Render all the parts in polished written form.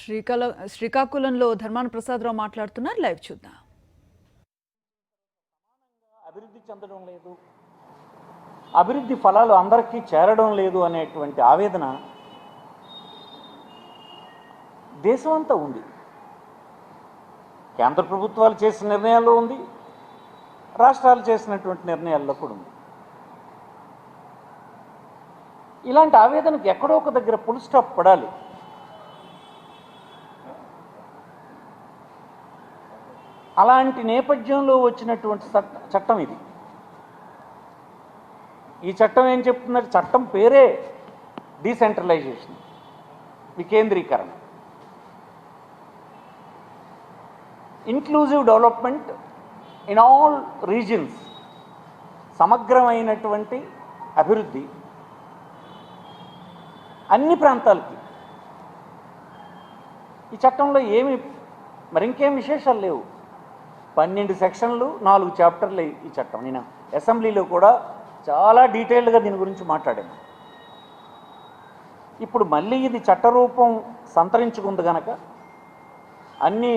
శ్రీకాకుళంలో ధర్మాన ప్రసాదరావు మాట్లాడుతున్నారు. లైవ్ చూద్దాం. అభివృద్ధి చెందడం లేదు, అభివృద్ధి ఫలాలు అందరికీ చేరడం లేదు అనేటువంటి ఆవేదన దేశం అంతా ఉంది. కేంద్ర ప్రభుత్వాలు చేసిన నిర్ణయాల్లో ఉంది, రాష్ట్రాలు చేసినటువంటి నిర్ణయాల్లో కూడా ఉంది. ఇలాంటి ఆవేదనకు ఎక్కడో ఒక దగ్గర ఫుల్ స్టాప్ పడాలి. అలాంటి నేపథ్యంలో వచ్చినటువంటి చట్టం ఇది. ఈ చట్టం ఏం చెప్తున్నారు? చట్టం పేరే డీసెంట్రలైజేషన్, వికేంద్రీకరణ, inclusive development in all regions, సమగ్రమైనటువంటి అభివృద్ధి అన్ని ప్రాంతాలకి. ఈ చట్టంలో ఏమి మరింకేం విశేషాలు లేవు. 12 సెక్షన్లు, 4 చాప్టర్లు ఈ చట్టం. నేను అసెంబ్లీలో కూడా చాలా డీటెయిల్డ్గా దీని గురించి మాట్లాడాను. ఇప్పుడు మళ్ళీ ఇది చట్టరూపం సంతరించుకుంది కనుక, అన్ని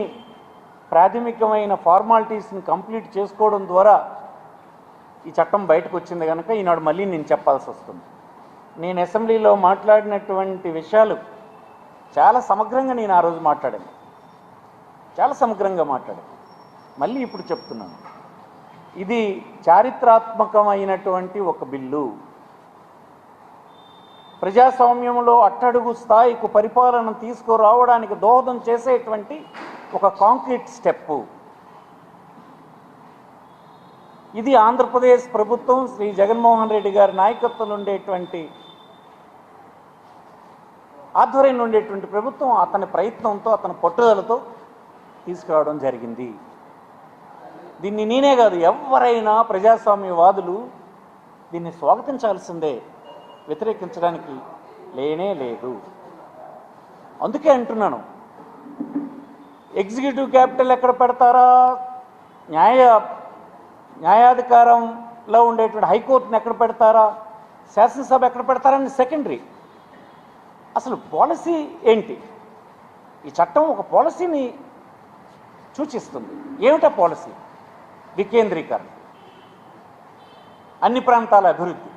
ప్రాథమికమైన ఫార్మాలిటీస్ని కంప్లీట్ చేసుకోవడం ద్వారా ఈ చట్టం బయటకు వచ్చింది కనుక ఈనాడు మళ్ళీ నేను చెప్పాల్సి వస్తుంది. నేను అసెంబ్లీలో మాట్లాడినటువంటి విషయాలు చాలా సమగ్రంగా నేను ఆ రోజు మాట్లాడాను, చాలా సమగ్రంగా మాట్లాడాను. మళ్ళీ ఇప్పుడు చెప్తున్నాను, ఇది చారిత్రాత్మకమైనటువంటి ఒక బిల్లు. ప్రజాస్వామ్యంలో అట్టడుగు స్థాయికి పరిపాలన తీసుకురావడానికి దోహదం చేసేటువంటి ఒక కాంక్రీట్ స్టెప్పు. ఇది ఆంధ్రప్రదేశ్ ప్రభుత్వం, శ్రీ జగన్మోహన్ రెడ్డి గారి నాయకత్వంలో ఉండేటువంటి ఆధ్వర్యంలో ఉండేటువంటి ప్రభుత్వం అతని ప్రయత్నంతో, అతని పట్టుదలతో తీసుకురావడం జరిగింది. దీన్ని నేనే కాదు, ఎవరైనా ప్రజాస్వామ్యవాదులు దీన్ని స్వాగతించాల్సిందే, వ్యతిరేకించడానికి లేనే లేదు. అందుకే అంటున్నాను, ఎగ్జిక్యూటివ్ క్యాపిటల్ ఎక్కడ పెడతారా, న్యాయాధికారంలో ఉండేటువంటి హైకోర్టుని ఎక్కడ పెడతారా, శాసనసభ ఎక్కడ పెడతారని సెకండరీ. అసలు పాలసీ ఏంటి? ఈ చట్టం ఒక పాలసీని సూచిస్తుంది. ఏమిటా పాలసీ? వికేంద్రీకరణ, అన్ని ప్రాంతాల అభివృద్ధి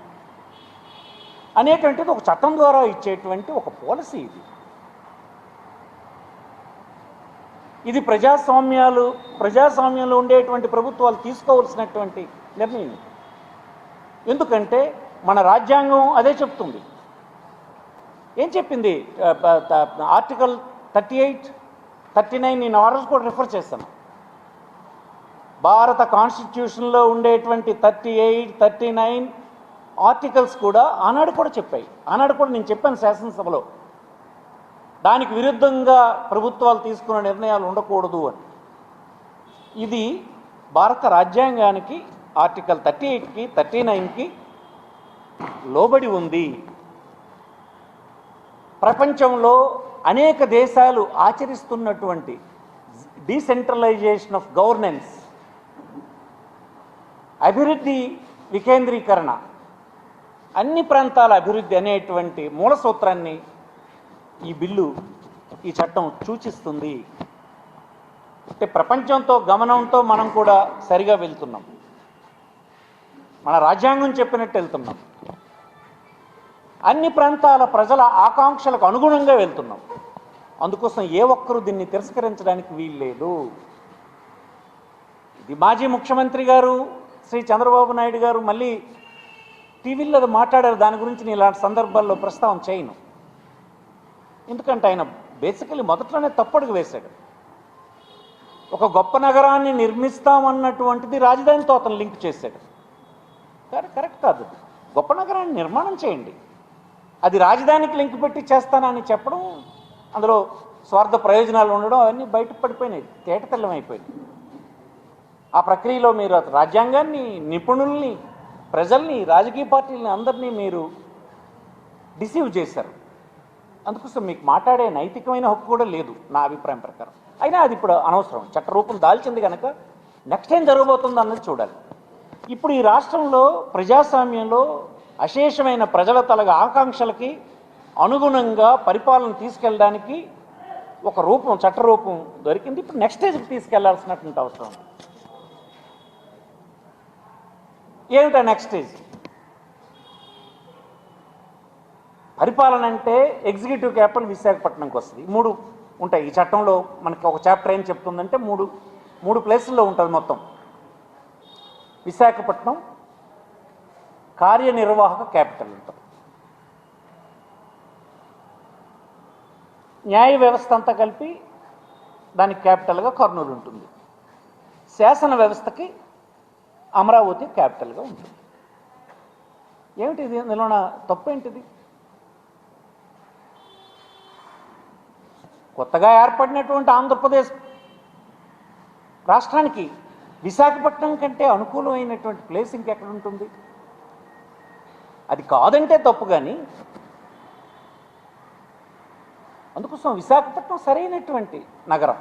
అనేటువంటిది ఒక చట్టం ద్వారా ఇచ్చేటువంటి ఒక పాలసీ ఇది. ఇది ప్రజాస్వామ్యంలో ఉండేటువంటి ప్రభుత్వాలు తీసుకోవాల్సినటువంటి నిర్ణయం. ఎందుకంటే మన రాజ్యాంగం అదే చెప్తుంది. ఏం చెప్పింది? ఆర్టికల్ 38, 39 నేను ఆర్డర్స్ కూడా రిఫర్ చేస్తాను. భారత కాన్స్టిట్యూషన్లో ఉండేటువంటి 38, 39 ఆర్టికల్స్ కూడా ఆనాడు కూడా చెప్పాయి. ఆనాడు కూడా నేను చెప్పాను శాసనసభలో, దానికి విరుద్ధంగా ప్రభుత్వాలు తీసుకున్న నిర్ణయాలు ఉండకూడదు అని. ఇది భారత రాజ్యాంగానికి ఆర్టికల్ 38కి, 39కి లోబడి ఉంది. ప్రపంచంలో అనేక దేశాలు ఆచరిస్తున్నటువంటి డీసెంట్రలైజేషన్ ఆఫ్ గవర్నెన్స్, అభివృద్ధి వికేంద్రీకరణ, అన్ని ప్రాంతాల అభివృద్ధి అనేటువంటి మూల సూత్రాన్ని ఈ బిల్లు, ఈ చట్టం సూచిస్తుంది. అంటే ప్రపంచంతో గమనంతో మనం కూడా సరిగా వెళ్తున్నాం, మన రాజ్యాంగం చెప్పినట్టు వెళ్తున్నాం, అన్ని ప్రాంతాల ప్రజల ఆకాంక్షలకు అనుగుణంగా వెళ్తున్నాం. అందుకోసం ఏ ఒక్కరూ దీన్ని తిరస్కరించడానికి వీల్లేదు. ఇది మాజీ ముఖ్యమంత్రి గారు శ్రీ చంద్రబాబు నాయుడు గారు మళ్ళీ టీవీలో మాట్లాడారు. దాని గురించి నేను ఇలాంటి సందర్భాల్లో ప్రస్తావన చేయను. ఎందుకంటే ఆయన బేసికలీ మొదట్లోనే తప్పడుగు వేశాడు. ఒక గొప్ప నగరాన్ని నిర్మిస్తామన్నటువంటిది రాజధానితో అతను లింక్ చేశాడు. కరెక్ట్ కాదు. గొప్ప నగరాన్ని నిర్మాణం చేయండి, అది రాజధానికి లింక్ పెట్టి చేస్తానని చెప్పడం, అందులో స్వార్థ ప్రయోజనాలు ఉండడం, అవన్నీ బయట పడిపోయినాయి, తేటతెల్లం అయిపోయింది. ఆ ప్రక్రియలో మీరు రాజ్యాంగాన్ని, నిపుణుల్ని, ప్రజల్ని, రాజకీయ పార్టీలని అందరినీ మీరు డిసీవ్ చేశారు. అందుకోసం మీకు మాట్లాడే నైతికమైన హక్కు కూడా లేదు నా అభిప్రాయం ప్రకారం. అయినా అది ఇప్పుడు అనవసరం, చట్టరూపం దాల్చింది కనుక నెక్స్ట్ ఏం జరగబోతుందో అన్నది చూడాలి. ఇప్పుడు ఈ రాష్ట్రంలో ప్రజాస్వామ్యంలో అశేషమైన ప్రజల ఆకాంక్షలకి అనుగుణంగా పరిపాలన తీసుకెళ్ళడానికి ఒక రూపం, చట్ట రూపం దొరికింది. ఇప్పుడు నెక్స్ట్ స్టేజ్కి తీసుకెళ్లాల్సినటువంటి అవసరం ఉంది. ఏమిటా నెక్స్ట్ స్టేజ్? పరిపాలన అంటే ఎగ్జిక్యూటివ్ క్యాపిటల్ విశాఖపట్నంకి వస్తుంది. 3 ఉంటాయి ఈ చట్టంలో. మనకి ఒక చాప్టర్ ఏం చెప్తుందంటే మూడు ప్లేసుల్లో ఉంటుంది మొత్తం. విశాఖపట్నం కార్యనిర్వాహక క్యాపిటల్ ఉంటుంది. న్యాయ వ్యవస్థ అంతా కలిపి దానికి క్యాపిటల్గా కర్నూలు ఉంటుంది. శాసన వ్యవస్థకి అమరావతి క్యాపిటల్గా ఉంటుంది. ఏమిటి ఇది? ఇందులోన తప్పేంటిది? కొత్తగా ఏర్పడినటువంటి ఆంధ్రప్రదేశ్ రాష్ట్రానికి విశాఖపట్నం కంటే అనుకూలమైనటువంటి ప్లేస్ ఇంకెక్కడ ఉంటుంది? అది కాదంటే తప్పు. కానీ అందుకోసం విశాఖపట్నం సరైనటువంటి నగరం.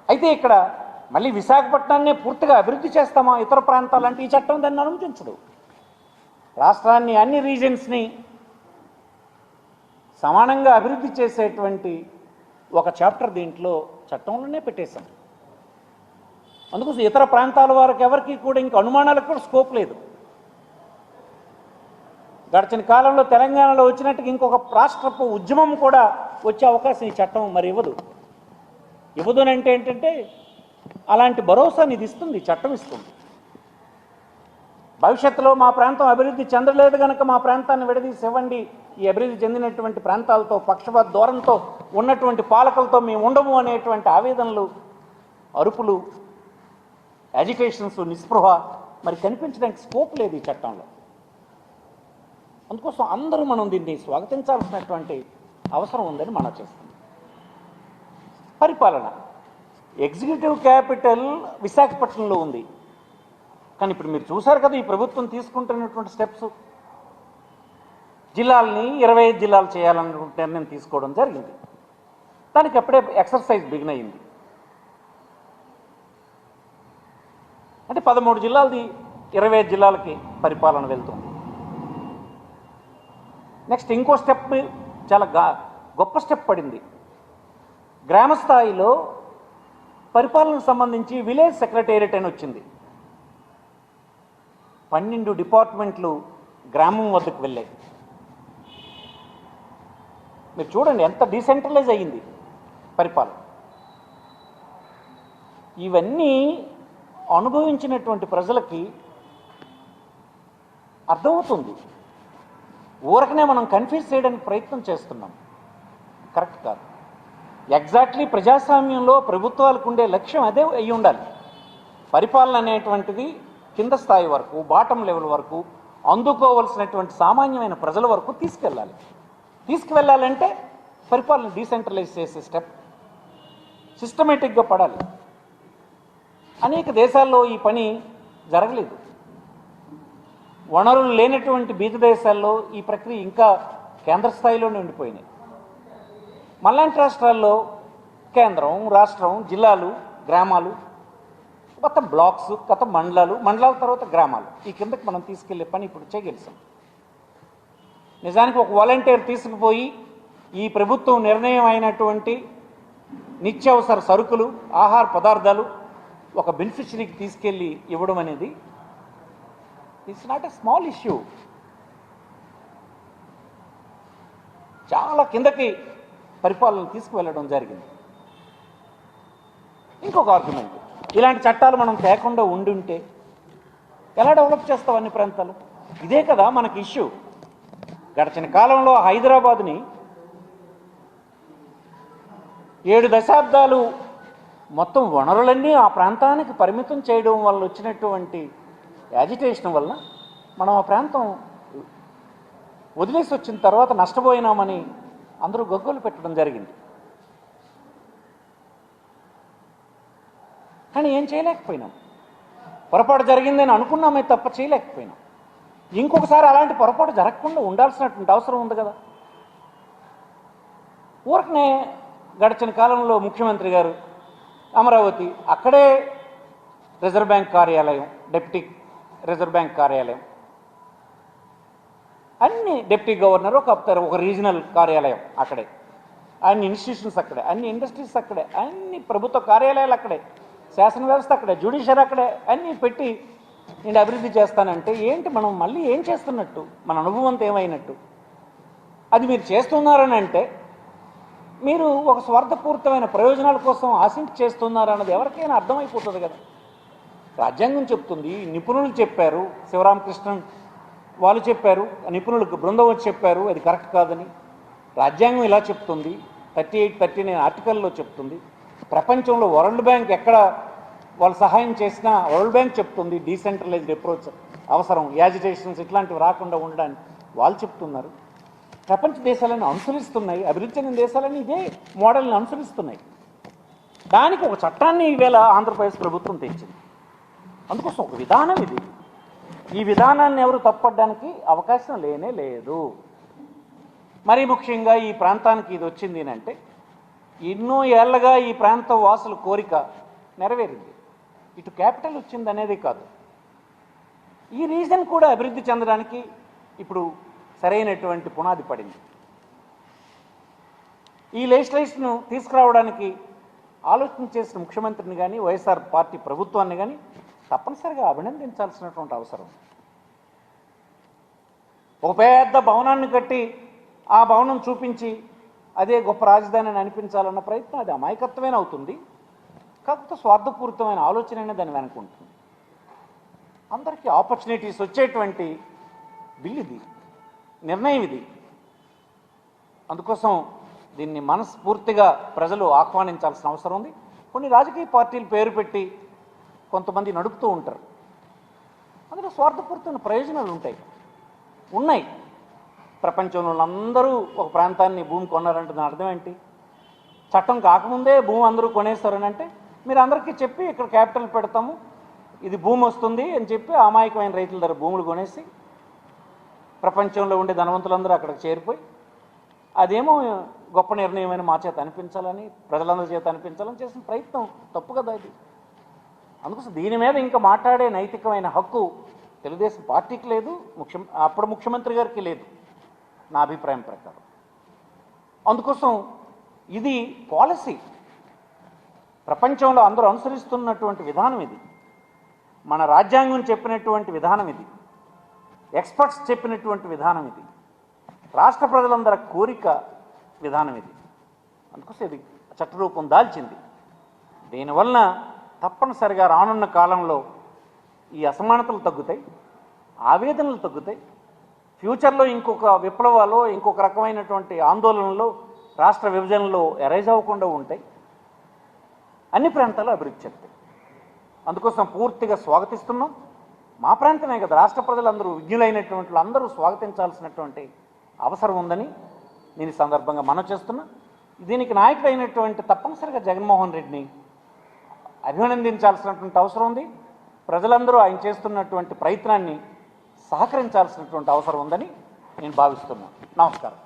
అయితే ఇక్కడ మళ్ళీ విశాఖపట్నాన్నే పూర్తిగా అభివృద్ధి చేస్తామా ఇతర ప్రాంతాలంటే ఈ చట్టం దాన్ని అనుమతించదు. రాష్ట్రాన్ని, అన్ని రీజన్స్ని సమానంగా అభివృద్ధి చేసేటువంటి ఒక చాప్టర్ దీంట్లో చట్టంలోనే పెట్టేశాం. అందుకోసం ఇతర ప్రాంతాల వారికి ఎవరికి కూడా ఇంకా అనుమానాలకు కూడా స్కోప్ లేదు. గడిచిన కాలంలో తెలంగాణలో వచ్చినట్టుగా ఇంకొక రాష్ట్రపు ఉద్యమం కూడా వచ్చే అవకాశం ఈ చట్టం మరి ఇవ్వదు. ఇవ్వదు అంటే ఏంటంటే అలాంటి భరోసాని ఇది ఇస్తుంది, చట్టం ఇస్తుంది. భవిష్యత్తులో మా ప్రాంతం అభివృద్ధి చెందలేదు కనుక మా ప్రాంతాన్ని విడదీసి ఇవ్వండి, ఈ అభివృద్ధి చెందినటువంటి ప్రాంతాలతో పక్షపాత ధోరణితో ఉన్నటువంటి పాలకులతో మేము ఉండము అనేటువంటి ఆవేదనలు, అరుపులు, యాజిటేషన్స్, నిస్పృహ మరి కనిపించడానికి స్కోప్ లేదు ఈ చట్టంలో. అందుకోసం అందరూ మనం దీన్ని స్వాగతించాల్సినటువంటి అవసరం ఉందని మనం చేస్తాం. పరిపాలన ఎగ్జిక్యూటివ్ క్యాపిటల్ విశాఖపట్నంలో ఉంది. కానీ ఇప్పుడు మీరు చూశారు కదా ఈ ప్రభుత్వం తీసుకుంటున్నటువంటి స్టెప్స్. జిల్లాలని 25 జిల్లాలు చేయాలన్నటువంటి నిర్ణయం తీసుకోవడం జరిగింది. దానికి అప్పుడే ఎక్సర్సైజ్ బిగిన్ అయింది. అంటే 13 జిల్లాలది 25 జిల్లాలకి పరిపాలన వెళ్తుంది. నెక్స్ట్ ఇంకో స్టెప్ చాలా గొప్ప స్టెప్ పడింది. గ్రామ స్థాయిలో పరిపాలనకు సంబంధించి విలేజ్ సెక్రటేరియట్ అని వచ్చింది. 12 డిపార్ట్మెంట్లు గ్రామం వద్దకు వెళ్ళాయి. మీరు చూడండి ఎంత డీసెంట్రలైజ్ అయ్యింది పరిపాలన. ఇవన్నీ అనుభవించినటువంటి ప్రజలకి అర్థమవుతుంది. ఊరకనే మనం కన్ఫ్యూజ్ చేయడానికి ప్రయత్నం చేస్తున్నాం, కరెక్ట్ కాదు. ఎగ్జాక్ట్లీ ప్రజాస్వామ్యంలో ప్రభుత్వాలకు ఉండే లక్ష్యం అదే అయి ఉండాలి. పరిపాలన అనేటువంటిది కింద స్థాయి వరకు, బాటం లెవెల్ వరకు అందుకోవలసినటువంటి సామాన్యమైన ప్రజల వరకు తీసుకువెళ్ళాలంటే పరిపాలన డీసెంట్రలైజ్ చేసే స్టెప్ సిస్టమేటిక్గా పడాలి. అనేక దేశాల్లో ఈ పని జరగలేదు. వనరులు లేనటువంటి బీద దేశాల్లో ఈ ప్రక్రియ ఇంకా కేంద్ర స్థాయిలోనే ఉండిపోయినాయి. మళ్ళాంటి రాష్ట్రాల్లో కేంద్రం, రాష్ట్రం, జిల్లాలు, గ్రామాలు, కొత్త బ్లాక్స్, కొత్త మండలాల తర్వాత గ్రామాలు, ఈ కిందకి మనం తీసుకెళ్లే పని ఇప్పుడు చేయగలిసాం. నిజానికి ఒక వాలంటీర్ తీసుకుపోయి ఈ ప్రభుత్వం నిర్ణయం అయినటువంటి నిత్యావసర సరుకులు, ఆహార పదార్థాలు ఒక బెనిఫిషరీకి తీసుకెళ్ళి ఇవ్వడం అనేది it's not a small issue. చాలా కిందకి పరిపాలన తీసుకువెళ్ళడం జరిగింది. ఇంకొక ఆర్గ్యుమెంట్, ఇలాంటి చట్టాలు మనం తేకుండా ఉండుంటే ఎలా డెవలప్ చేస్తాం అన్ని ప్రాంతాలు? ఇదే కదా మనకి ఇష్యూ. గడిచిన కాలంలో హైదరాబాద్ని 7 దశాబ్దాలు మొత్తం వనరులన్నీ ఆ ప్రాంతానికి పరిమితం చేయడం వల్ల వచ్చినటువంటి యాజిటేషన్ వల్ల మనం ఆ ప్రాంతం వదిలేసి వచ్చిన తర్వాత నష్టపోయినామని అందరూ గగ్గోలు పెట్టడం జరిగింది. కానీ ఏం చేయలేకపోయినాం. పొరపాటు జరిగిందని అనుకున్నామే తప్ప చేయలేకపోయినాం. ఇంకొకసారి అలాంటి పొరపాటు జరగకుండా ఉండాల్సినటువంటి అవసరం ఉంది కదా. ఊరకనే గడిచిన కాలంలో ముఖ్యమంత్రి గారు అమరావతి, అక్కడే రిజర్వ్ బ్యాంక్ కార్యాలయం, డిప్యూటీ రిజర్వ్ బ్యాంక్ కార్యాలయం, అన్ని డిప్యూటీ గవర్నర్ ఒక రీజనల్ కార్యాలయం అక్కడే, అన్ని ఇన్స్టిట్యూషన్స్ అక్కడే, అన్ని ఇండస్ట్రీస్ అక్కడే, అన్ని ప్రభుత్వ కార్యాలయాలు అక్కడే, శాసన వ్యవస్థ అక్కడే, జ్యుడిషియరీ అక్కడే, అన్నీ పెట్టి నేను అభివృద్ధి చేస్తానంటే ఏంటి? మనం మళ్ళీ ఏం చేస్తున్నట్టు? మన అనుభవంతో ఏమైనట్టు? అది మీరు చేస్తున్నారని అంటే మీరు ఒక స్వార్థపూరితమైన ప్రయోజనాల కోసం ఆశించి చేస్తున్నారన్నది ఎవరికైనా అర్థమైపోతుంది కదా. రాజ్యాంగం చెప్తుంది, నిపుణులు చెప్పారు, శివరామకృష్ణన్ వాళ్ళు చెప్పారు, నిపుణులకు బృందం వచ్చి చెప్పారు అది కరెక్ట్ కాదని. రాజ్యాంగం ఇలా చెప్తుంది, 38-39 ఆర్టికల్లో చెప్తుంది. ప్రపంచంలో వరల్డ్ బ్యాంక్ ఎక్కడ వాళ్ళు సహాయం చేసినా వరల్డ్ బ్యాంక్ చెప్తుంది డీసెంట్రలైజ్డ్ అప్రోచ్ అవసరం, యాజిటేషన్స్ ఇట్లాంటివి రాకుండా ఉండడానికి వాళ్ళు చెప్తున్నారు. ప్రపంచ దేశాలను అనుసరిస్తున్నాయి, అభివృద్ధి చెందిన దేశాలని ఇదే మోడల్ని అనుసరిస్తున్నాయి. దానికి ఒక చట్టాన్ని ఈవేళ ఆంధ్రప్రదేశ్ ప్రభుత్వం తెచ్చింది. అందుకోసం ఒక విధానం ఇది. ఈ విధానాన్ని ఎవరు తప్పడానికి అవకాశం లేనే లేదు. మరీ ముఖ్యంగా ఈ ప్రాంతానికి ఇది వచ్చింది అంటే ఎన్నో ఏళ్లగా ఈ ప్రాంత వాసుల కోరిక నెరవేరింది. ఇటు క్యాపిటల్ వచ్చింది అనేది కాదు, ఈ రీజన్ కూడా అభివృద్ధి చెందడానికి ఇప్పుడు సరైనటువంటి పునాది పడింది. ఈ లెజిస్లేషన్ను తీసుకురావడానికి ఆలోచన చేసిన ముఖ్యమంత్రిని కానీ వైఎస్ఆర్ పార్టీ ప్రభుత్వాన్ని కానీ తప్పనిసరిగా అభినందించాల్సినటువంటి అవసరం. ఒక పెద్ద భవనాన్ని కట్టి ఆ భవనం చూపించి అదే గొప్ప రాజధాని అని అనిపించాలన్న ప్రయత్నం అది అమాయకత్వమే అవుతుంది. కాకపోతే స్వార్థపూరితమైన ఆలోచన దాన్ని వెనుకుంటుంది. అందరికీ ఆపర్చునిటీస్ వచ్చేటువంటి బిల్ ఇది, నిర్ణయం ఇది. అందుకోసం దీన్ని మనస్ఫూర్తిగా ప్రజలు ఆహ్వానించాల్సిన అవసరం ఉంది. కొన్ని రాజకీయ పార్టీలు పేరు పెట్టి కొంతమంది నడుపుతూ ఉంటారు, అందులో స్వార్థపూరితమైన ప్రయోజనాలు ఉన్నాయి. ప్రపంచంలో అందరూ ఒక ప్రాంతాన్ని భూమి కొన్నారంటే దాని అర్థం ఏంటి? చట్టం కాకముందే భూమి అందరూ కొనేస్తారని అంటే మీరు అందరికీ చెప్పి ఇక్కడ క్యాపిటల్ పెడతాము, ఇది భూమి వస్తుంది అని చెప్పి అమాయకమైన రైతుల దగ్గర భూములు కొనేసి ప్రపంచంలో ఉండే ధనవంతులందరూ అక్కడికి చేరిపోయి అదేమో గొప్ప నిర్ణయమైన మా చేత అనిపించాలని, ప్రజలందరి చేత అనిపించాలని చేసిన ప్రయత్నం తప్పు కదా ఇది. అందుకోసం దీని మీద ఇంకా మాట్లాడే నైతికమైన హక్కు తెలుగుదేశం పార్టీకి లేదు, అప్పుడు ముఖ్యమంత్రి గారికి లేదు నా అభిప్రాయం ప్రకారం. అందుకోసం ఇది పాలసీ, ప్రపంచంలో అందరూ అనుసరిస్తున్నటువంటి విధానం ఇది, మన రాజ్యాంగం చెప్పినటువంటి విధానం ఇది, ఎక్స్పర్ట్స్ చెప్పినటువంటి విధానం ఇది, రాష్ట్ర ప్రజలందరి కోరిక విధానం ఇది. అందుకోసం ఇది చట్టరూపం దాల్చింది. దీనివలన తప్పనిసరిగా రానున్న కాలంలో ఈ అసమానతలు తగ్గుతాయి, ఆవేదనలు తగ్గుతాయి. ఫ్యూచర్లో ఇంకొక విప్లవాలు, ఇంకొక రకమైనటువంటి ఆందోళనలు రాష్ట్ర విభజనలో ఎరైజ్ అవ్వకుండా ఉంటాయి, అన్ని ప్రాంతాలు అభివృద్ధి చెందుతాయి. అందుకోసం పూర్తిగా స్వాగతిస్తున్నాం. మా ప్రాంతమే కదా, రాష్ట్ర ప్రజలందరూ విజ్ఞులైనటువంటి అందరూ స్వాగతించాల్సినటువంటి అవసరం ఉందని నేను ఈ సందర్భంగా మనవి చేస్తున్నా. దీనికి నాయకుడైనటువంటి తప్పనిసరిగా జగన్మోహన్ రెడ్డిని అభినందించాల్సినటువంటి అవసరం ఉంది. ప్రజలందరూ ఆయన చేస్తున్నటువంటి ప్రయత్నాన్ని సహకరించాల్సినటువంటి అవసరం ఉందని నేను భావిస్తున్నాను. నమస్కారం.